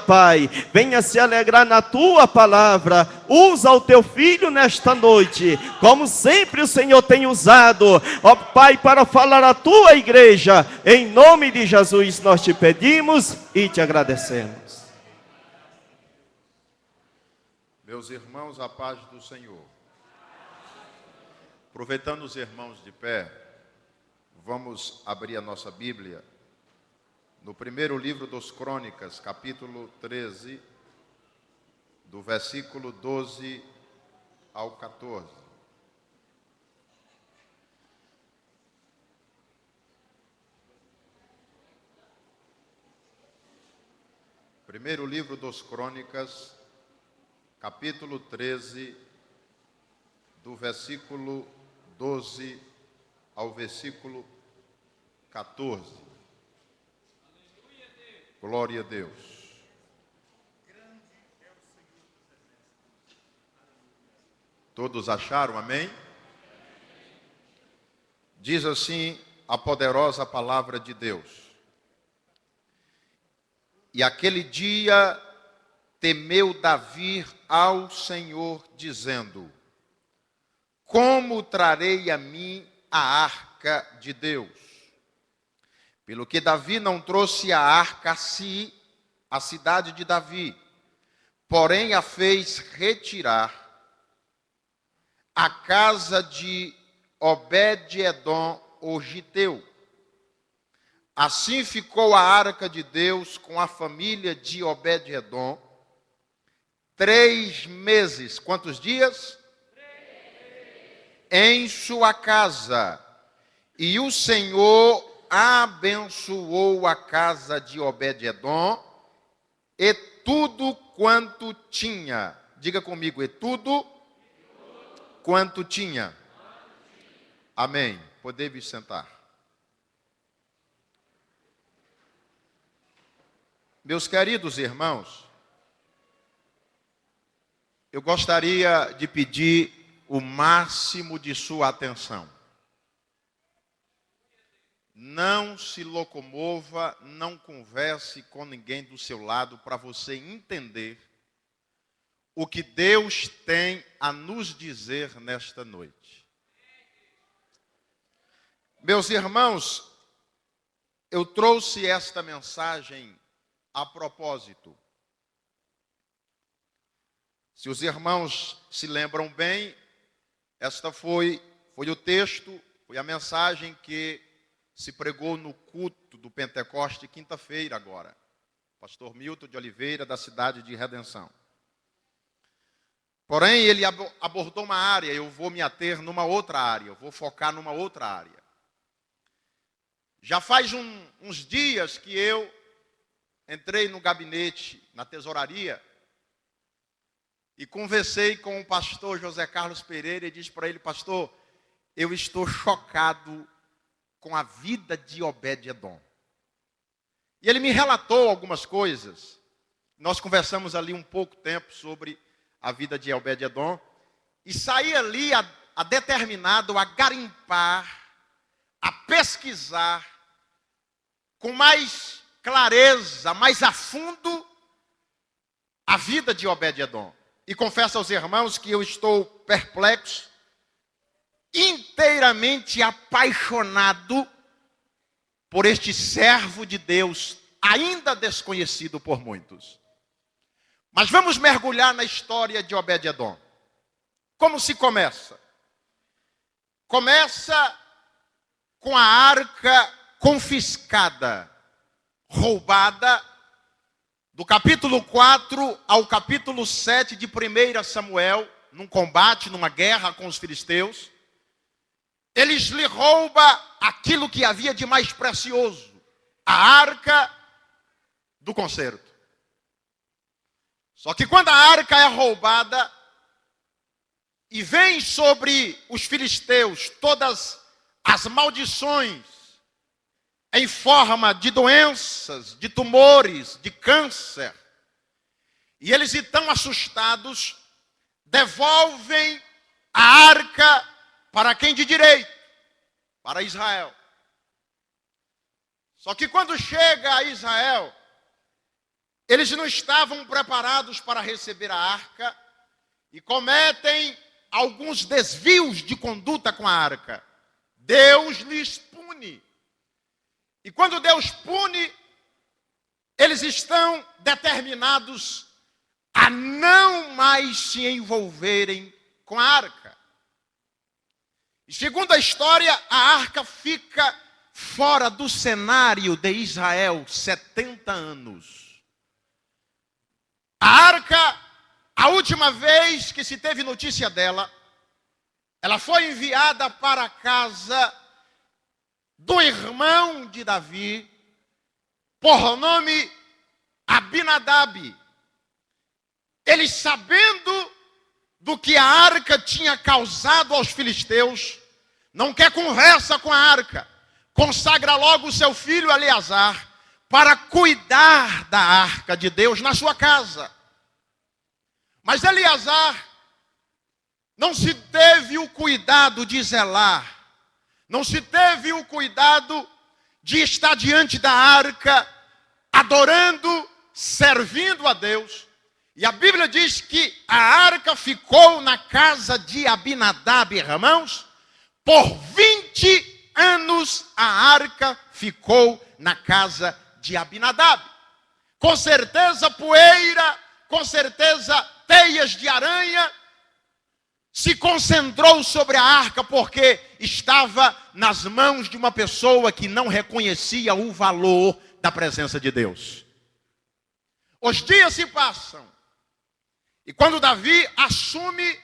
Pai, venha se alegrar na tua palavra. Usa o teu filho nesta noite, como sempre o Senhor tem usado, ó Pai, para falar à tua igreja. Em nome de Jesus nós te pedimos e te agradecemos. Meus irmãos, a paz do Senhor. Aproveitando os irmãos de pé, vamos abrir a nossa Bíblia no primeiro livro dos Crônicas, capítulo 13, do versículo 12 ao 14. Primeiro livro dos Crônicas, capítulo 13, do versículo 12 ao versículo 14. Glória a Deus. Todos acharam, amém? Diz assim a poderosa palavra de Deus. E aquele dia temeu Davi ao Senhor, dizendo: como trarei a mim a arca de Deus? Pelo que Davi não trouxe a arca a si, a cidade de Davi, porém a fez retirar à casa de Obed-edom, o giteu. Assim ficou a arca de Deus com a família de Obed-edom 3 meses. Quantos dias? 3 em sua casa. E o Senhor abençoou a casa de Obed-edom e tudo quanto tinha. Diga comigo, e tudo quanto tinha. Amém. Podemos sentar. Meus queridos irmãos, eu gostaria de pedir o máximo de sua atenção. Não se locomova, não converse com ninguém do seu lado para você entender o que Deus tem a nos dizer nesta noite. Meus irmãos, eu trouxe esta mensagem a propósito. Se os irmãos se lembram bem, esta foi o texto, foi a mensagem que se pregou no culto do Pentecoste, quinta-feira agora. Pastor Milton de Oliveira, da cidade de Redenção. Porém, ele abordou uma área, eu vou me ater numa outra área, eu vou focar numa outra área. Já faz uns dias que eu entrei no gabinete, na tesouraria, e conversei com o pastor José Carlos Pereira e disse para ele: pastor, eu estou chocado com a vida de Obed-edom. E ele me relatou algumas coisas. Nós conversamos ali um pouco tempo sobre a vida de Obed-edom e saí ali a determinado a garimpar, a pesquisar com mais clareza, mais a fundo a vida de Obed-edom. E confesso aos irmãos que eu estou perplexo, inteiramente apaixonado por este servo de Deus, ainda desconhecido por muitos. Mas vamos mergulhar na história de Obed-edom. Como se começa? Começa com a arca confiscada, roubada, do capítulo 4 ao capítulo 7 de 1 Samuel, num combate, numa guerra com os filisteus. Eles lhe roubam aquilo que havia de mais precioso, a arca do concerto. Só que quando a arca é roubada e vem sobre os filisteus todas as maldições em forma de doenças, de tumores, de câncer, e eles então assustados devolvem a arca para quem de direito? Para Israel. Só que quando chega a Israel, eles não estavam preparados para receber a arca e cometem alguns desvios de conduta com a arca. Deus lhes pune. E quando Deus pune, eles estão determinados a não mais se envolverem com a arca. E segundo a história, a arca fica fora do cenário de Israel 70 anos. A arca, a última vez que se teve notícia dela, ela foi enviada para a casa do irmão de Davi, por nome Abinadab. Eles, sabendo do que a arca tinha causado aos filisteus, não quer conversa com a arca. Consagra logo o seu filho Eleazar para cuidar da arca de Deus na sua casa. Mas Eleazar não se teve o cuidado de zelar, não se teve o cuidado de estar diante da arca, adorando, servindo a Deus. E a Bíblia diz que a arca ficou na casa de Abinadab, irmãos, por 20 anos a arca ficou na casa de Abinadab. Com certeza poeira, com certeza teias de aranha se concentrou sobre a arca, porque estava nas mãos de uma pessoa que não reconhecia o valor da presença de Deus. Os dias se passam, e quando Davi assume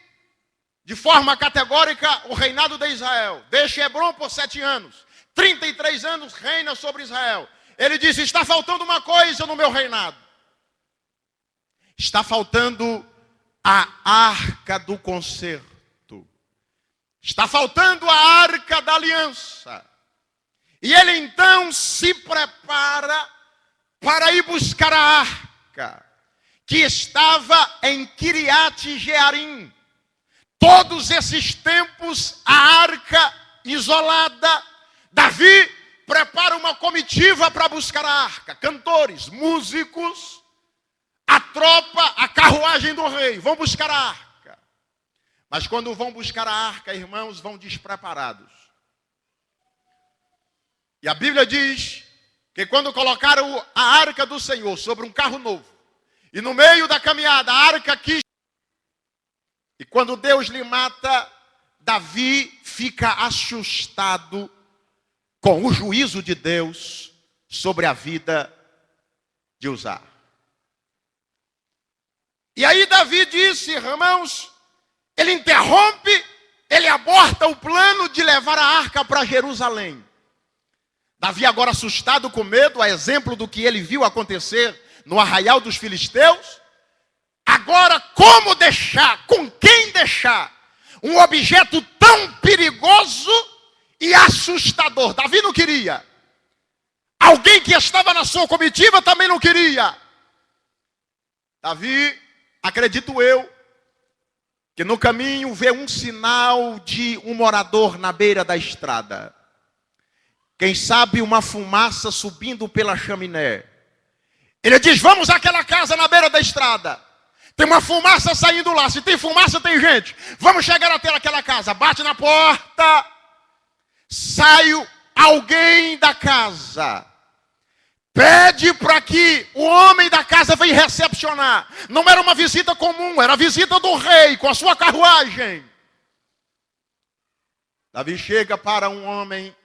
de forma categórica o reinado de Israel, deixa Hebrom por 7 anos, 33 anos reina sobre Israel. Ele diz: está faltando uma coisa no meu reinado. Está faltando a arca do concerto. Está faltando a arca da aliança. E ele então se prepara para ir buscar a arca, que estava em Kiriat Jearim. Todos esses tempos, a arca isolada. Davi prepara uma comitiva para buscar a arca. Cantores, músicos, a tropa, a carruagem do rei vão buscar a arca. Mas quando vão buscar a arca, irmãos, vão despreparados. E a Bíblia diz que quando colocaram a arca do Senhor sobre um carro novo, e no meio da caminhada a arca quis, e quando Deus lhe mata, Davi fica assustado com o juízo de Deus sobre a vida de Uzá. E aí Davi disse, irmãos, ele interrompe, ele aborta o plano de levar a arca para Jerusalém. Davi, agora assustado, com medo, a exemplo do que ele viu acontecer no arraial dos filisteus, agora como deixar, com quem deixar um objeto tão perigoso e assustador? Davi não queria. Alguém que estava na sua comitiva também não queria. Davi, acredito eu, que no caminho vê um sinal de um morador na beira da estrada. Quem sabe uma fumaça subindo pela chaminé. Ele diz: vamos àquela casa na beira da estrada. Tem uma fumaça saindo lá. Se tem fumaça, tem gente. Vamos chegar até aquela casa. Bate na porta. Sai alguém da casa. Pede para que o homem da casa venha recepcionar. Não era uma visita comum, era a visita do rei com a sua carruagem. Davi chega para um homem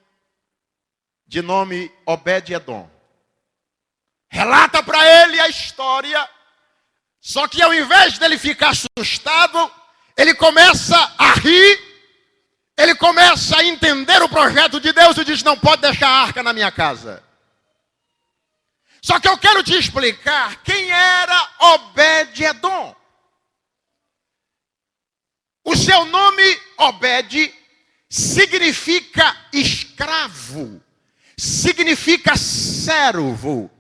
de nome Obed-Edom. Relata para ele a história. Só que ao invés dele ficar assustado, ele começa a rir. Ele começa a entender o projeto de Deus e diz: não pode deixar a arca na minha casa. Só que eu quero te explicar quem era Obed-Edom. O seu nome, Obed, significa escravo, significa servo.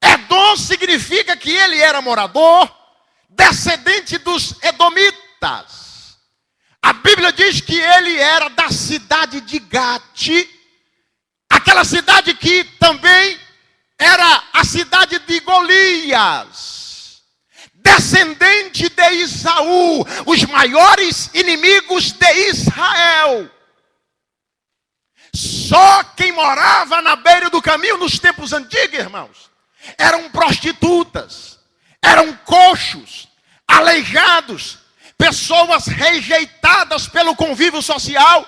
Edom significa que ele era morador, descendente dos edomitas. A Bíblia diz que ele era da cidade de Gate, aquela cidade que também era a cidade de Golias, descendente de Esaú, os maiores inimigos de Israel. Só quem morava na beira do caminho nos tempos antigos, irmãos, eram prostitutas, eram coxos, aleijados, pessoas rejeitadas pelo convívio social,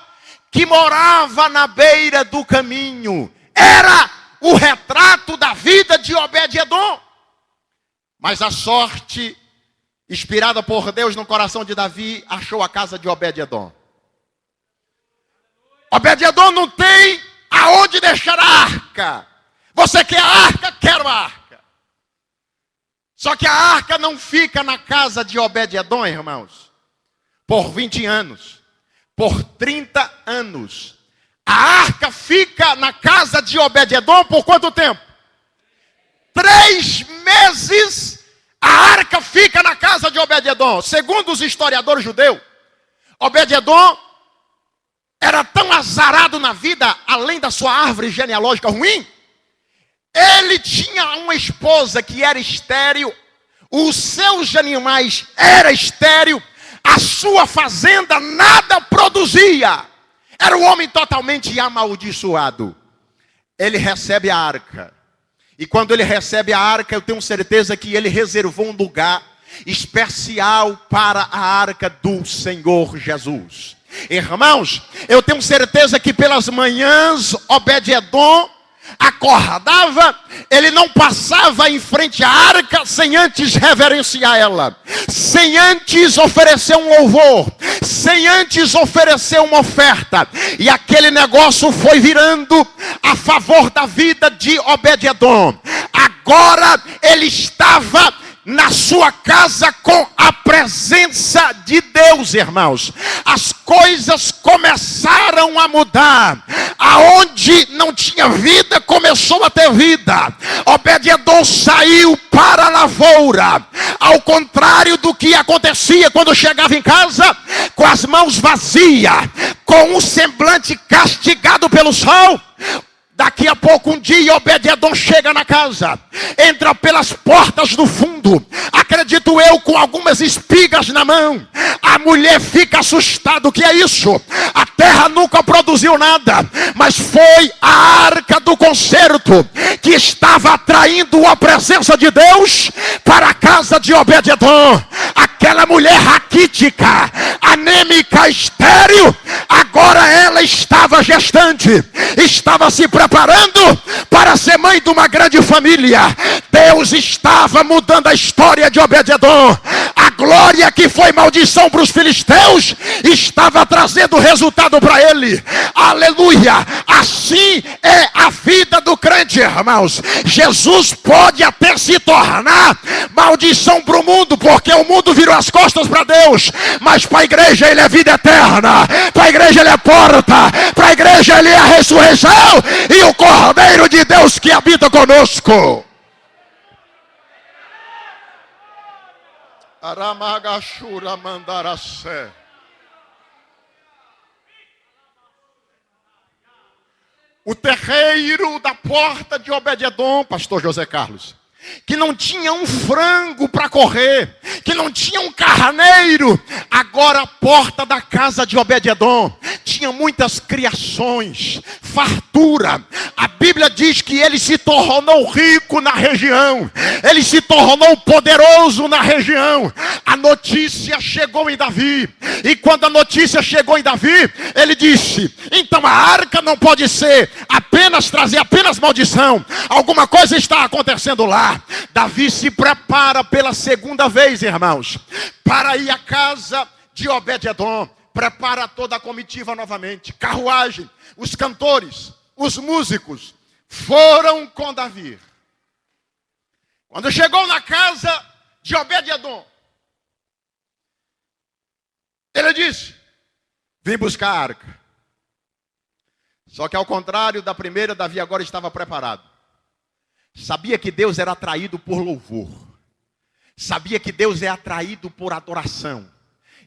que morava na beira do caminho. Era o retrato da vida de Obed-edom. Mas a sorte, inspirada por Deus no coração de Davi, achou a casa de Obed-edom. Obed-edom não tem aonde deixar a arca. Você quer a arca? Quero a arca. Só que a arca não fica na casa de Obed-edom, irmãos, por 20 anos, por 30 anos. A arca fica na casa de Obed-edom por quanto tempo? 3 meses a arca fica na casa de Obed-edom. Segundo os historiadores judeus, Obed-edom era tão azarado na vida, além da sua árvore genealógica ruim, ele tinha uma esposa que era estéril, os seus animais eram estéreis, a sua fazenda nada produzia. Era um homem totalmente amaldiçoado. Ele recebe a arca. E quando ele recebe a arca, eu tenho certeza que ele reservou um lugar especial para a arca do Senhor Jesus. Irmãos, eu tenho certeza que pelas manhãs Obed-edom acordava, ele não passava em frente à arca sem antes reverenciar ela, sem antes oferecer um louvor, sem antes oferecer uma oferta. E aquele negócio foi virando a favor da vida de Obed-edom. Agora ele estava na sua casa com a presença de Deus, irmãos. As coisas começaram a mudar. Aonde não tinha vida, começou a ter vida. Obed-edom saiu para a lavoura. Ao contrário do que acontecia quando chegava em casa, com as mãos vazias, com um semblante castigado pelo sol. Daqui a pouco um dia Obed-edom chega na casa, entra pelas portas do fundo, acredito eu, com algumas espigas na mão. A mulher fica assustada. O que é isso? A terra nunca produziu nada, mas foi a arca do concerto que estava atraindo a presença de Deus para a casa de Obed-edom. Aquela mulher raquítica, anêmica, estéril, agora ela estava gestante, estava se preparando para ser mãe de uma grande família. Deus estava mudando a história de Obed-edom. A glória que foi maldição para os filisteus estava trazendo resultado para ele. Aleluia! Assim é a vida do crente, irmãos. Jesus pode até se tornar maldição para o mundo, porque o mundo virou as costas para Deus, mas para a igreja ele é vida eterna, para a igreja ele é porta, para a igreja ele é a ressurreição e o Cordeiro de Deus que habita conosco. Aramagashura mandaracé. O terreiro da porta de Obed-edom, pastor José Carlos, que não tinha um frango para correr, que não tinha um carneiro, agora a porta da casa de Obed-edom tinha muitas criações, fartura. A Bíblia diz que ele se tornou rico na região, ele se tornou poderoso na região. A notícia chegou em Davi, e quando a notícia chegou em Davi, ele disse: então a arca não pode ser trazer apenas maldição, alguma coisa está acontecendo lá. Davi se prepara pela segunda vez, irmãos, para ir à casa de Obed-edom. Prepara toda a comitiva novamente, carruagem, os cantores, os músicos foram com Davi. Quando chegou na casa de Obed-edom, ele disse: vim buscar a arca. Só que ao contrário da primeira, Davi agora estava preparado. Sabia que Deus era atraído por louvor. Sabia que Deus é atraído por adoração.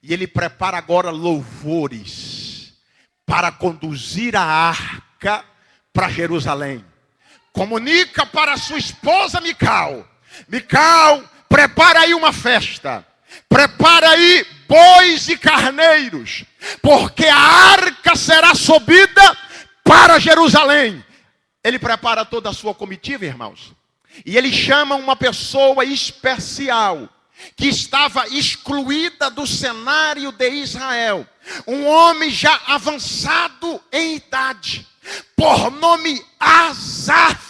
E ele prepara agora louvores para conduzir a arca para Jerusalém. comunica para sua esposa Mical: Mical, prepara aí uma festa. Prepara aí bois e carneiros, porque a arca será subida para Jerusalém. Ele prepara toda a sua comitiva, irmãos. E ele chama uma pessoa especial, que estava excluída do cenário de Israel. Um homem já avançado em idade, por nome Asaf,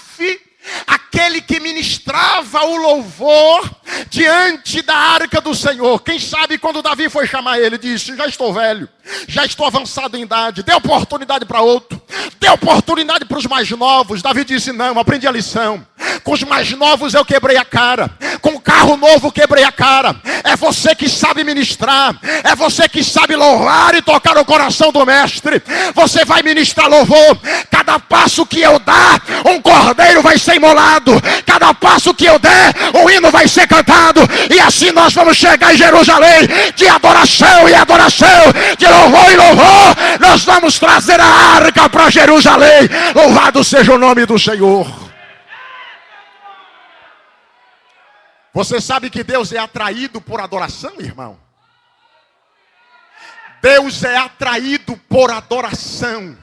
aquele que ministrava o louvor diante da arca do Senhor. Quem sabe quando Davi foi chamar ele, disse: já estou velho, já estou avançado em idade, dê oportunidade para outro, dê oportunidade para os mais novos. Davi disse: não, aprendi a lição. Com os mais novos eu quebrei a cara, com o carro novo quebrei a cara. É você que sabe ministrar, é você que sabe louvar e tocar o coração do mestre. Você vai ministrar louvor. Cada passo que eu dar, um cordeiro vai ser imolado. Cada passo que eu der, um hino vai ser cantado. E assim nós vamos chegar em Jerusalém, de adoração e adoração, de louvor e louvor. Nós vamos trazer a arca para Jerusalém. Louvado seja o nome do Senhor. Você sabe que Deus é atraído por adoração, irmão? Deus é atraído por adoração.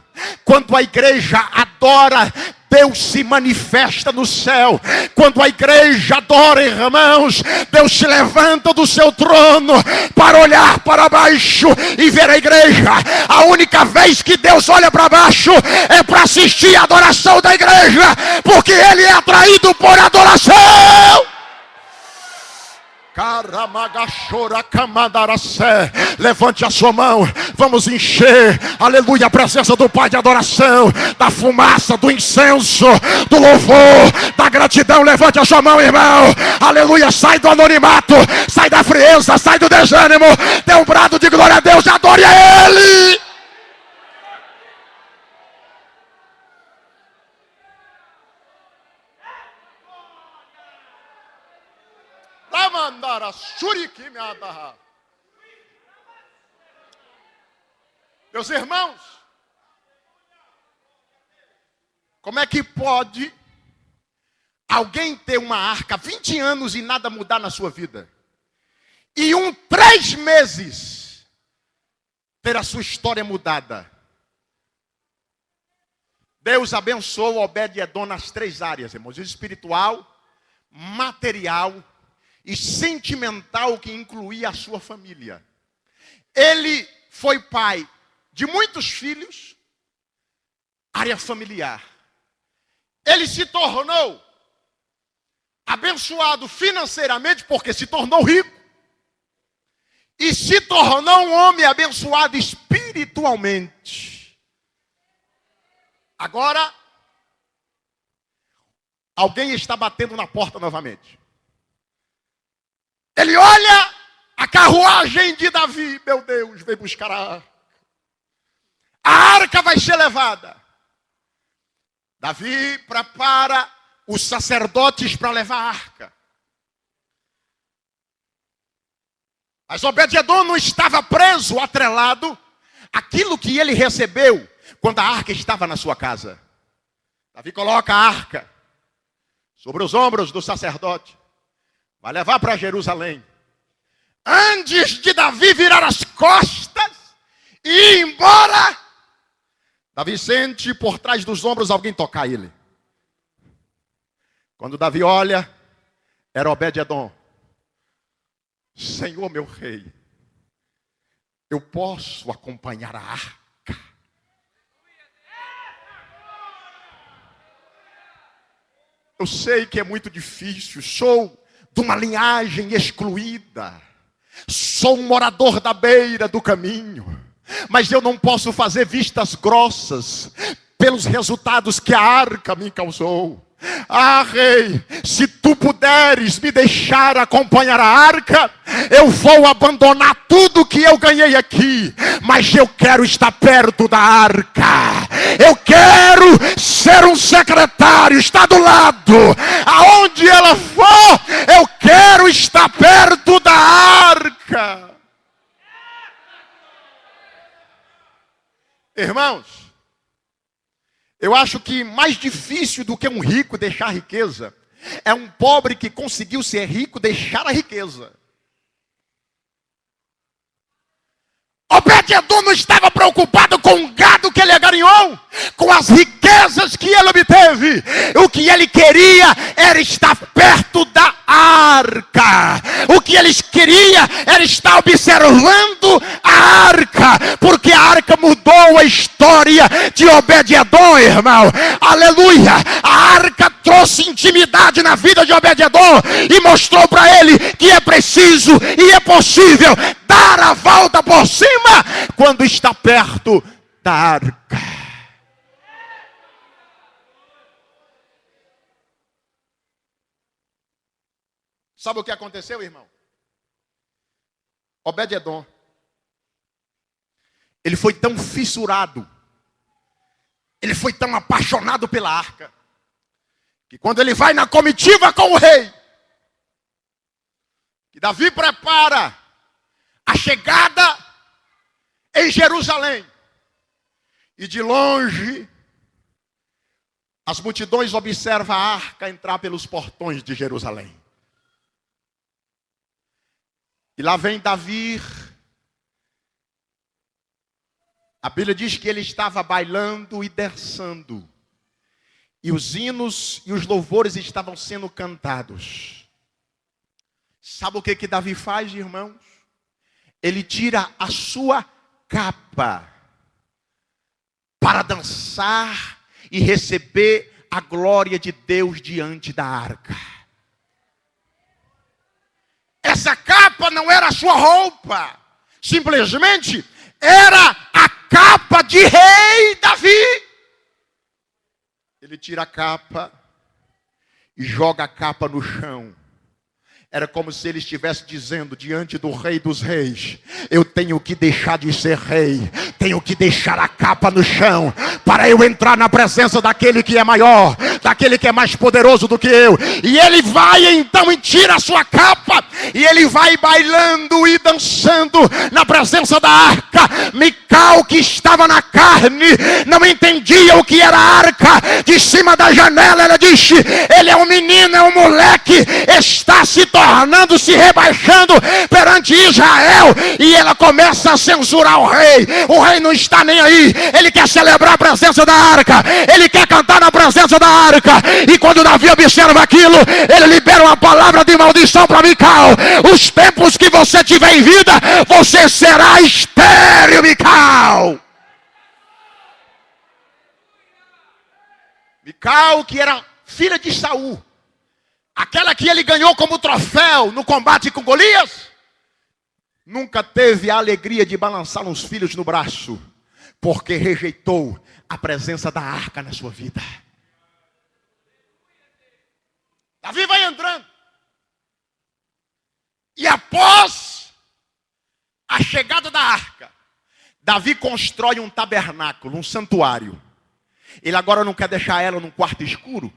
Quando a igreja adora, Deus se manifesta no céu. Quando a igreja adora, irmãos, Deus se levanta do seu trono para olhar para baixo e ver a igreja. A única vez que Deus olha para baixo é para assistir a adoração da igreja, porque Ele é atraído por adoração. Levante a sua mão, vamos encher, aleluia, a presença do Pai de adoração, da fumaça, do incenso, do louvor, da gratidão. Levante a sua mão, irmão, aleluia. Sai do anonimato, sai da frieza, sai do desânimo, dê um brado de glória a Deus, adore a Ele. Meus irmãos, como é que pode alguém ter uma arca 20 anos e nada mudar na sua vida? E 3 meses ter a sua história mudada? Deus abençoou Obed-edom nas 3 áreas, irmãos: espiritual, material e sentimental, que incluía a sua família. Ele foi pai de muitos filhos, área familiar. Ele se tornou abençoado financeiramente, porque se tornou rico. E se tornou um homem abençoado espiritualmente. Agora, alguém está batendo na porta novamente. Ele olha a carruagem de Davi. Meu Deus, vem buscar a arca. A arca vai ser levada. Davi prepara os sacerdotes para levar a arca. Mas Obed-edom não estava preso, atrelado àquilo que ele recebeu quando a arca estava na sua casa. Davi coloca a arca sobre os ombros do sacerdote. Vai levar para Jerusalém. Antes de Davi virar as costas e ir embora, Davi sente por trás dos ombros alguém tocar ele. Quando Davi olha, era Obed-edom. Senhor meu rei, eu posso acompanhar a arca? Eu sei que é muito difícil, sou de uma linhagem excluída, sou um morador da beira do caminho, mas eu não posso fazer vistas grossas pelos resultados que a arca me causou. Ah, rei, se tu puderes me deixar acompanhar a arca, eu vou abandonar tudo que eu ganhei aqui, mas eu quero estar perto da arca. Eu quero ser um secretário, estar do lado. Aonde ela for, eu quero estar perto da arca. Irmãos, Eu acho que mais difícil do que um rico deixar a riqueza é um pobre que conseguiu ser rico deixar a riqueza. Obed-edom não estava preocupado com o gado que ele agarinhou, com as riquezas que ele obteve. O que ele queria era estar perto da arca. O que eles queriam era estar observando a arca, porque a arca mudou a história de Obed-edom, irmão. Aleluia! A arca trouxe intimidade na vida de Obed-edom e mostrou para ele que é preciso e é possível dar a volta por cima quando está perto da arca. Sabe o que aconteceu, irmão? Obed-edom, ele foi tão fissurado, ele foi tão apaixonado pela arca, que quando ele vai na comitiva com o rei, que Davi prepara a chegada em Jerusalém, e de longe as multidões observam a arca entrar pelos portões de Jerusalém. E lá vem Davi. A Bíblia diz que ele estava bailando e dançando, e os hinos e os louvores estavam sendo cantados. Sabe o que Davi faz, irmãos? Ele tira a sua capa para dançar e receber a glória de Deus diante da arca. Essa capa não era a sua roupa, simplesmente era a capa de rei Davi. Ele tira a capa e joga a capa no chão. Era como se ele estivesse dizendo diante do Rei dos Reis: eu tenho que deixar de ser rei, tenho que deixar a capa no chão, para eu entrar na presença daquele que é maior, daquele que é mais poderoso do que eu. E ele vai então e tira a sua capa, e ele vai bailando e dançando na presença da arca. Mical, que estava na carne, não entendia o que era a arca. De cima da janela ela disse: ele é um menino, é um moleque, está se tornando-se, rebaixando perante Israel. E ela começa a censurar o rei. O rei não está nem aí, ele quer celebrar a presença da arca, ele quer cantar na presença da arca. E quando Davi observa aquilo, ele libera uma palavra de maldição para Mical: os tempos que você tiver em vida, você será estéril, Mical. Mical, que era filha de Saul, aquela que ele ganhou como troféu no combate com Golias, nunca teve a alegria de balançar uns filhos no braço, porque rejeitou a presença da arca na sua vida. Davi vai entrando, e após a chegada da arca, Davi constrói um tabernáculo, um santuário. Ele agora não quer deixar ela num quarto escuro.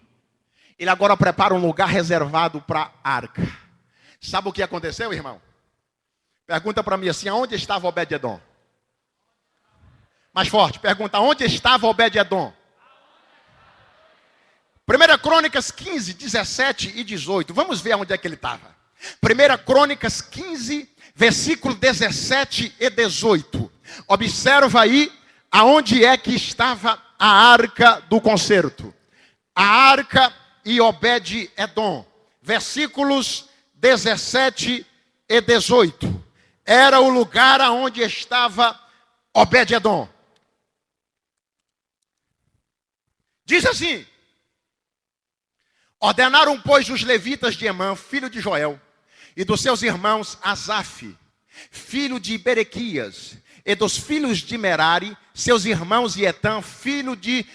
Ele agora prepara um lugar reservado para a arca. Sabe o que aconteceu, irmão? Pergunta para mim assim: aonde estava Obed-edom? Mais forte, pergunta: onde estava Obed-edom? 1 Crônicas 15, 17 e 18. Vamos ver onde é que ele estava. 1 Crônicas 15, versículo 17 e 18. Observa aí aonde é que estava a arca do concerto. A arca e Obed-edom. Versículos 17 e 18. Era o lugar aonde estava Obed-edom. Diz assim: ordenaram, pois, os levitas de Emã, filho de Joel, e dos seus irmãos Asaf, filho de Berequias, e dos filhos de Merari, seus irmãos Etan, filho de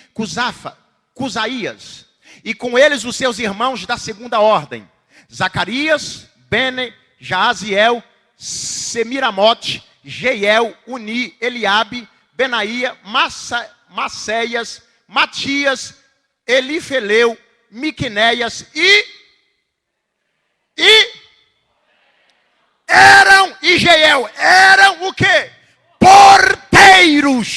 Cusaías, e com eles os seus irmãos da segunda ordem, Zacarias, Bene, Jaaziel, Semiramote, Jeiel, Uni, Eliabe, Benaía, Maceias, Matias, Elifeleu, Miqunéias e Jeiel eram o quê? Porteiros.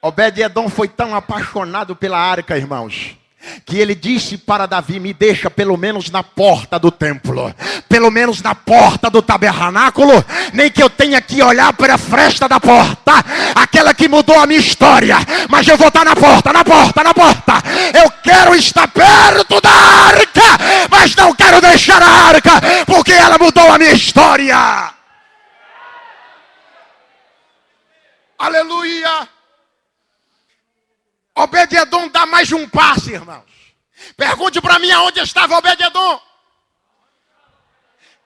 Obed-edom foi tão apaixonado pela arca, irmãos, que ele disse para Davi: me deixa pelo menos na porta do templo, pelo menos na porta do tabernáculo, nem que eu tenha que olhar para a fresta da porta, aquela que mudou a minha história, mas eu vou estar na porta, na porta, na porta. Eu quero estar perto da arca, mas não quero deixar a arca, porque ela mudou a minha história. Aleluia. Obed-edom dá mais um passo, irmãos. Pergunte para mim aonde estava Obed-edom.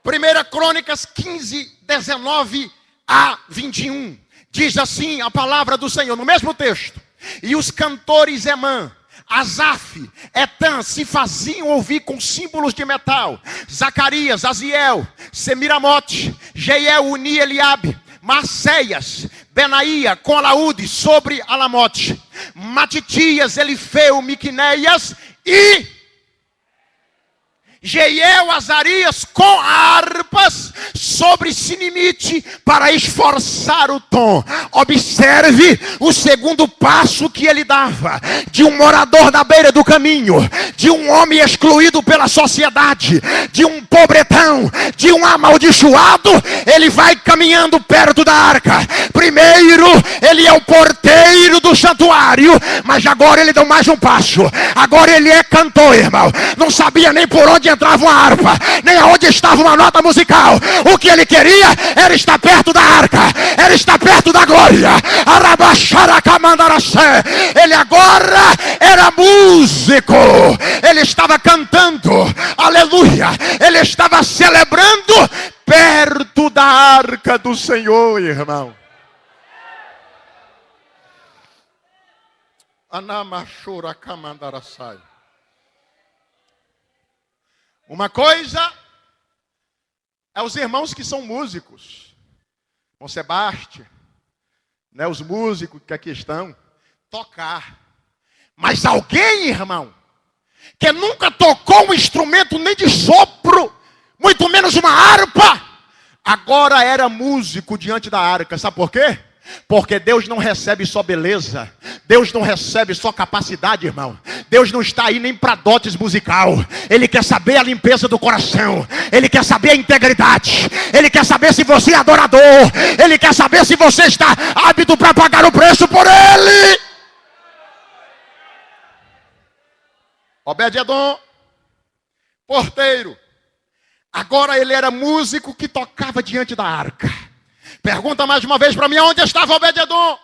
1 Crônicas 15, 19 a 21. Diz assim a palavra do Senhor, no mesmo texto. E os cantores Emã, Asaf, Etã se faziam ouvir com símbolos de metal. Zacarias, Aziel, Semiramote, Jeiel, Uni, Eliabe, Maceias, Benaía, com alaúde sobre Alamote, Matitias, Elifeu, Miquineias e Jeiel, Azarias com harpas sobre Sinimite para esforçar o tom. Observe o segundo passo que ele dava. De um morador da beira do caminho, de um homem excluído pela sociedade, de um pobretão, de um amaldiçoado, ele vai caminhando perto da arca. Primeiro, ele é o porteiro do santuário, mas agora ele deu mais um passo. Agora ele é cantor, irmão. Não sabia nem por onde entrava uma harpa, nem aonde estava uma nota musical. O que ele queria era estar perto da arca, era estar perto da glória. Ele agora era músico, ele estava cantando, aleluia, ele estava celebrando perto da arca do Senhor, irmão. Anamashura kamandarasai. Uma coisa é os irmãos que são músicos, Bom Sebastião, né, os músicos que aqui estão, tocar. Mas alguém, irmão, que nunca tocou um instrumento nem de sopro, muito menos uma harpa, agora era músico diante da arca. Sabe por quê? Porque Deus não recebe só beleza, Deus não recebe só capacidade, irmão. Deus não está aí nem para dotes musical. Ele quer saber a limpeza do coração, Ele quer saber a integridade, Ele quer saber se você é adorador, Ele quer saber se você está apto para pagar o preço por Ele. Obed-edom, porteiro. Agora ele era músico que tocava diante da arca. Pergunta mais uma vez para mim, onde estava Obed-edom?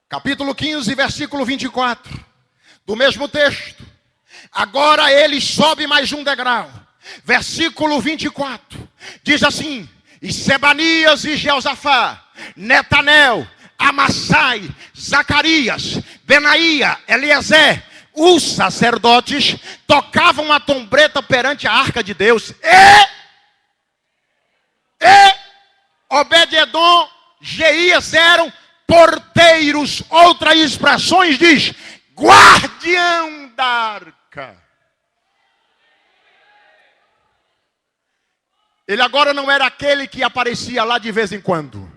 Capítulo 15, versículo 24. Do mesmo texto. Agora ele sobe mais um degrau. Versículo 24. Diz assim: e Sebanias e Jeosafá, Netanel, Amassai, Zacarias, Benaía, Eliezer, os sacerdotes tocavam a trombeta perante a arca de Deus. E Obed-edom, Jeías eram porteiros. Outras expressões diz guardião da arca. Ele agora não era aquele que aparecia lá de vez em quando.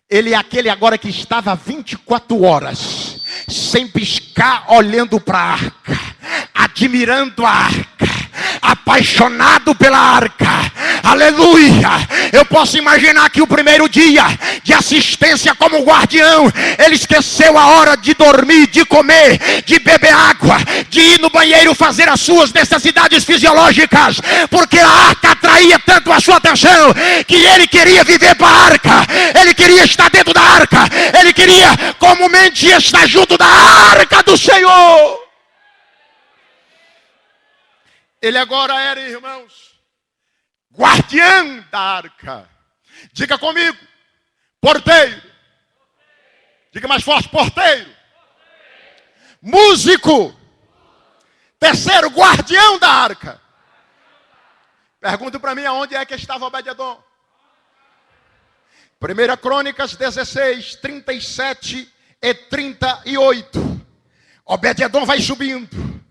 Ele é aquele agora que estava 24 horas, sem piscar, olhando para a arca, admirando a arca, apaixonado pela arca. Aleluia! Eu posso imaginar que o primeiro dia de assistência como guardião, ele esqueceu a hora de dormir, de comer, de beber água, de ir no banheiro fazer as suas necessidades fisiológicas, porque a arca atraía tanto a sua atenção, que ele queria viver para a arca, ele queria estar dentro da arca, ele queria comumente estar junto da arca do Senhor. Ele agora era, irmãos, guardião da arca. Diga comigo, porteiro. Diga mais forte, porteiro. Músico. Terceiro, guardião da arca. Pergunta para mim aonde é que estava Obed-edom. 1 Crônicas 16, 37 e 38. Obed-edom vai subindo.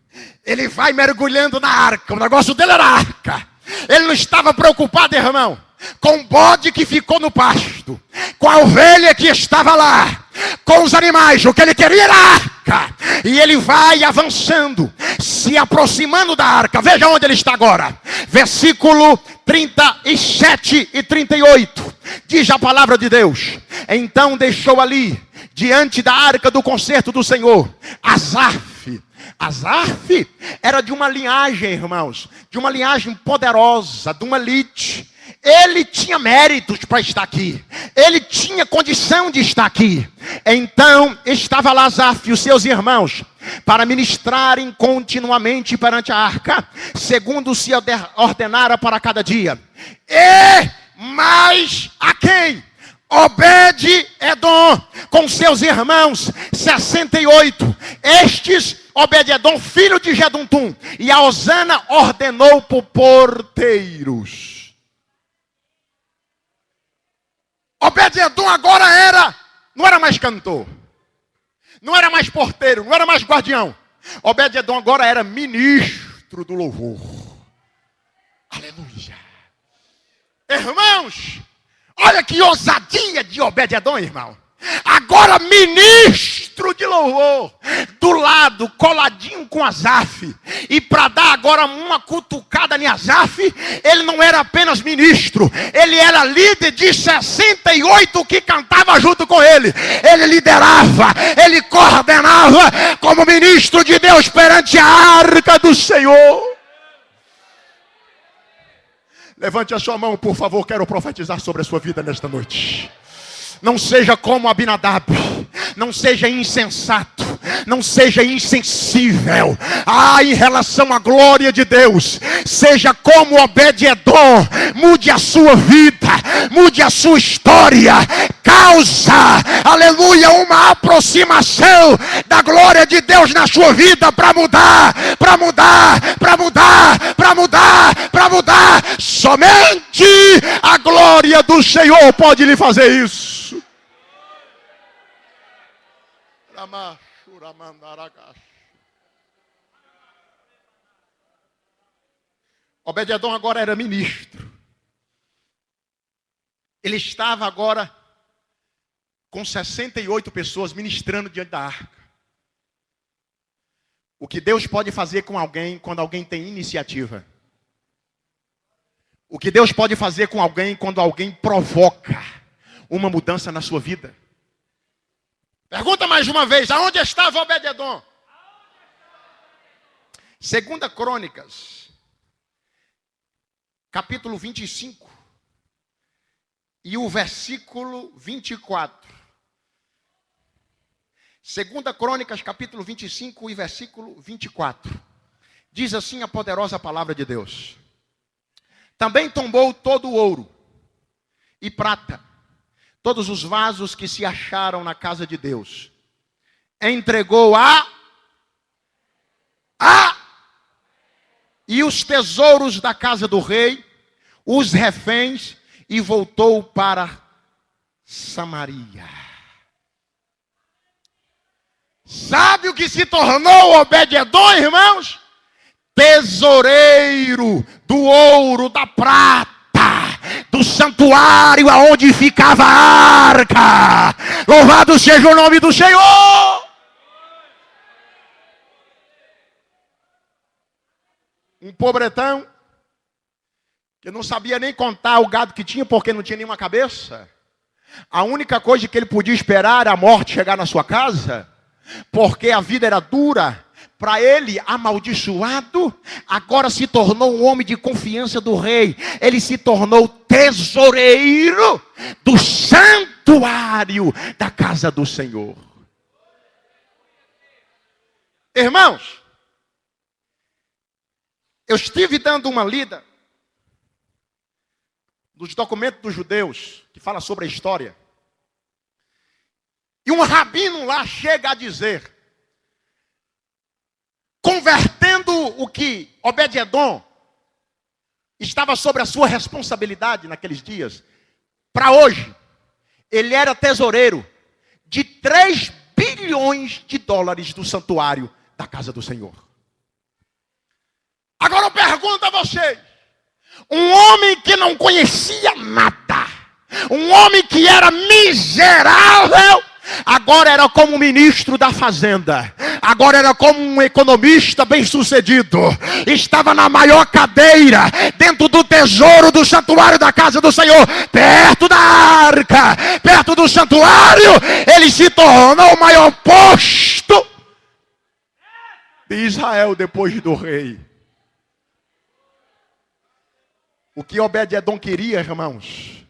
Ele vai mergulhando na arca. O negócio dele era a arca. Ele não estava preocupado, irmão, com o bode que ficou no pasto, com a ovelha que estava lá. com os animais. O que ele queria era a arca. E ele vai avançando, se aproximando da arca. Veja onde ele está agora. Versículo 37 e 38. Diz a palavra de Deus: então deixou ali, diante da arca do concerto do Senhor, Asaf. Asaf era de uma linhagem, irmãos, de uma linhagem poderosa, de uma elite. Ele tinha méritos para estar aqui. Ele tinha condição de estar aqui. Então estava lá Asaf e os seus irmãos para ministrarem continuamente perante a arca, segundo se ordenara para cada dia. E mais a quem? Obed-edom com seus irmãos, 68. Estes, Obed-edom, filho de Geduntum, e a Osana ordenou por porteiros. Obed-edom agora não era mais cantor, não era mais porteiro, não era mais guardião. Obed-edom agora era ministro do louvor. Aleluia. Irmãos, olha que ousadia de Obed-edom, irmão. Agora ministro de louvor, do lado, coladinho com Asaf. E para dar agora uma cutucada em Asaf, ele não era apenas ministro, ele era líder de 68 que cantava junto com ele. Ele liderava, ele coordenava como ministro de Deus perante a arca do Senhor. Levante a sua mão, por favor, quero profetizar sobre a sua vida nesta noite. Não seja como Abinadab, não seja insensato, não seja insensível. Em relação à glória de Deus, seja como Obed-edom. Mude a sua vida, mude a sua história. Causa, aleluia, uma aproximação da glória de Deus na sua vida para mudar, para mudar, para mudar, para mudar, para mudar. Somente a glória do Senhor pode lhe fazer isso. Obed-edom agora era ministro. Ele estava agora com 68 pessoas ministrando diante da arca. O que Deus pode fazer com alguém quando alguém tem iniciativa? O que Deus pode fazer com alguém quando alguém provoca uma mudança na sua vida? Pergunta mais uma vez, aonde estava Obed-edom? 2 Crônicas, capítulo 25, e o versículo 24. 2 Crônicas, capítulo 25 e versículo 24. Diz assim a poderosa palavra de Deus: também tombou todo o ouro e prata, todos os vasos que se acharam na casa de Deus, entregou e os tesouros da casa do rei, os reféns, e voltou para Samaria. Sabe o que se tornou Obed-edom, irmãos? Tesoureiro do ouro, da prata, do santuário aonde ficava a arca. Louvado seja o nome do Senhor. Um pobretão que não sabia nem contar o gado que tinha, porque não tinha nenhuma cabeça. A única coisa que ele podia esperar era a morte chegar na sua casa, porque a vida era dura. Para ele, amaldiçoado, agora se tornou um homem de confiança do rei. Ele se tornou tesoureiro do santuário da casa do Senhor. Irmãos, eu estive dando uma lida nos documentos dos judeus, que fala sobre a história. E um rabino lá chega a dizer, convertendo o que Obed-edom estava sobre a sua responsabilidade naqueles dias, para hoje, ele era tesoureiro de 3 bilhões de dólares do santuário da casa do Senhor. Agora eu pergunto a vocês, um homem que não conhecia nada, um homem que era miserável, Agora era como ministro da fazenda. Agora era como um economista bem-sucedido. Estava na maior cadeira, dentro do tesouro do santuário da casa do Senhor, perto da arca, perto do santuário. Ele se tornou o maior posto de Israel depois do rei. O que Obed-edom queria, irmãos,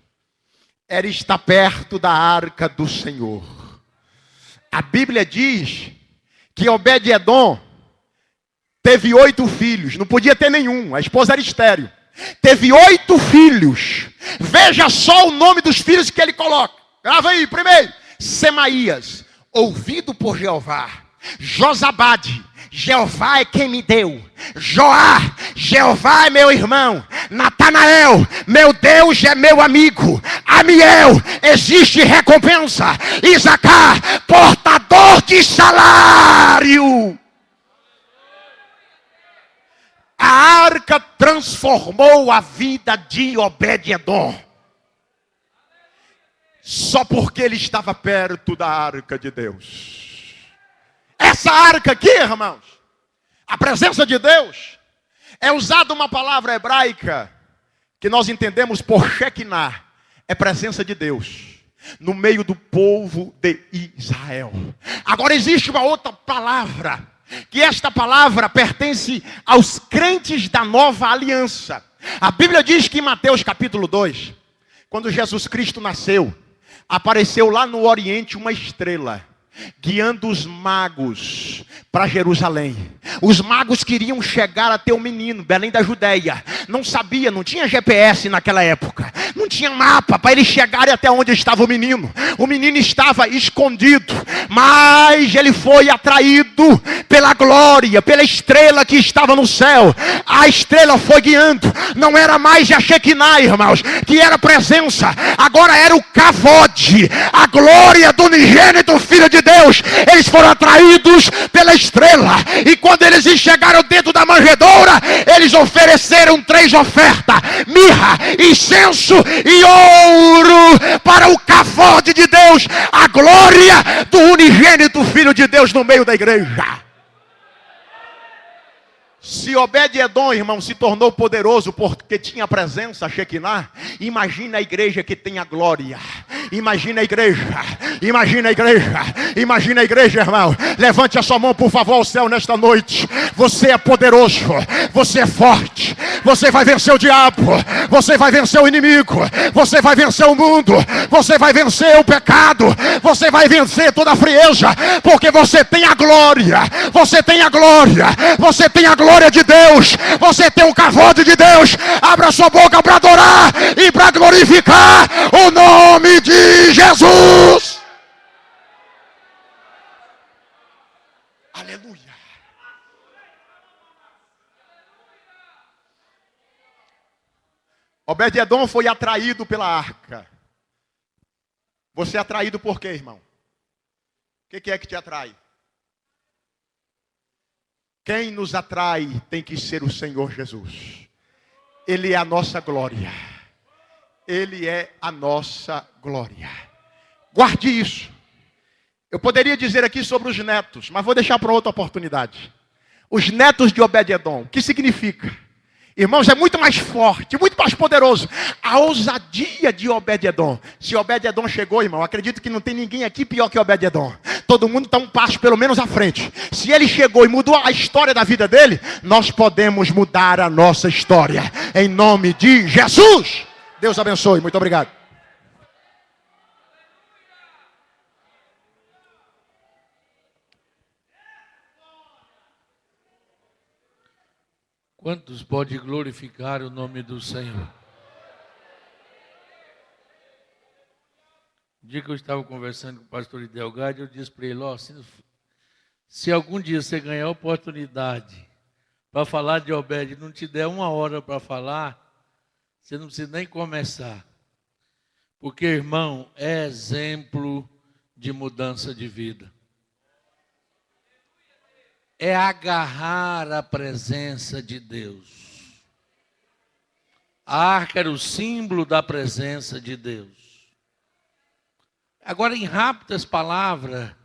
era estar perto da arca do Senhor. A Bíblia diz que Obed-edom teve 8 filhos. Não podia ter nenhum, a esposa era estéril. Teve 8 filhos. Veja só o nome dos filhos que ele coloca. Grava aí, primeiro. Semaías, ouvido por Jeová. Josabade, Jeová é quem me deu. Joá, Jeová é meu irmão. Natanael, meu Deus é meu amigo. Amiel, existe recompensa. Isacar, portador de salário. A arca transformou a vida de Obed-edom. Só porque ele estava perto da arca de Deus. Essa arca aqui, irmãos, a presença de Deus, é usada uma palavra hebraica que nós entendemos por Shekinah. É presença de Deus no meio do povo de Israel. Agora existe uma outra palavra, que esta palavra pertence aos crentes da nova aliança. A Bíblia diz que em Mateus capítulo 2, quando Jesus Cristo nasceu, apareceu lá no Oriente uma estrela, guiando os magos para Jerusalém. Os magos queriam chegar até o menino, Belém da Judeia. Não sabia, não tinha GPS naquela época. Não tinha mapa para eles chegarem até onde estava o menino. O menino estava escondido, mas ele foi atraído pela glória, pela estrela que estava no céu. A estrela foi guiando. Não era mais a Shekinah, irmãos, que era presença. Agora era o Kavod, a glória do unigênito Filho de Deus. Eles foram atraídos pela estrela. E quando eles chegaram dentro da manjedoura, eles ofereceram 3 ofertas: mirra, incenso e ouro, para o Kavod de Deus, a glória do unigênito Filho de Deus no meio da igreja. Se Obed-edom, irmão, se tornou poderoso porque tinha presença, Shekinah, imagina a igreja que tem a glória. Imagina a igreja, imagina a igreja, imagina a igreja, irmão. Levante a sua mão, por favor, ao céu nesta noite. Você é poderoso, você é forte, você vai vencer o diabo, você vai vencer o inimigo, você vai vencer o mundo, você vai vencer o pecado, você vai vencer toda a frieza, porque você tem a glória, você tem a glória, você tem a glória de Deus, você tem o Kavod de Deus. Abra sua boca para adorar e para glorificar o nome de Jesus. Aleluia. Obed-edom foi atraído pela arca. Você é atraído por quê, irmão? O que é que te atrai? Quem nos atrai tem que ser o Senhor Jesus. Ele é a nossa glória. Ele é a nossa glória. Guarde isso. Eu poderia dizer aqui sobre os netos, mas vou deixar para outra oportunidade. Os netos de Obed-edom, o que significa? Irmãos, é muito mais forte, muito mais poderoso a ousadia de Obed-edom. Se Obed-edom chegou, irmão, acredito que não tem ninguém aqui pior que Obed-edom. Todo mundo está um passo pelo menos à frente. Se ele chegou e mudou a história da vida dele, nós podemos mudar a nossa história. Em nome de Jesus. Deus abençoe. Muito obrigado. Quantos podem glorificar o nome do Senhor? Um dia que eu estava conversando com o pastor Idelgado, eu disse para ele: ó, se algum dia você ganhar a oportunidade para falar de Obed, não te der 1 hora para falar, você não precisa nem começar. Porque, irmão, é exemplo de mudança de vida. É agarrar a presença de Deus. A arca era o símbolo da presença de Deus. Agora, em rápidas palavras,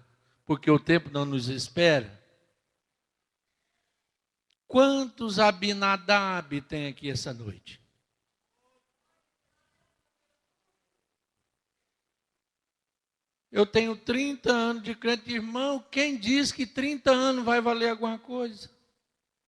porque o tempo não nos espera, quantos Abinadab tem aqui essa noite? Eu tenho 30 anos de crente, irmão. Quem diz que 30 anos vai valer alguma coisa?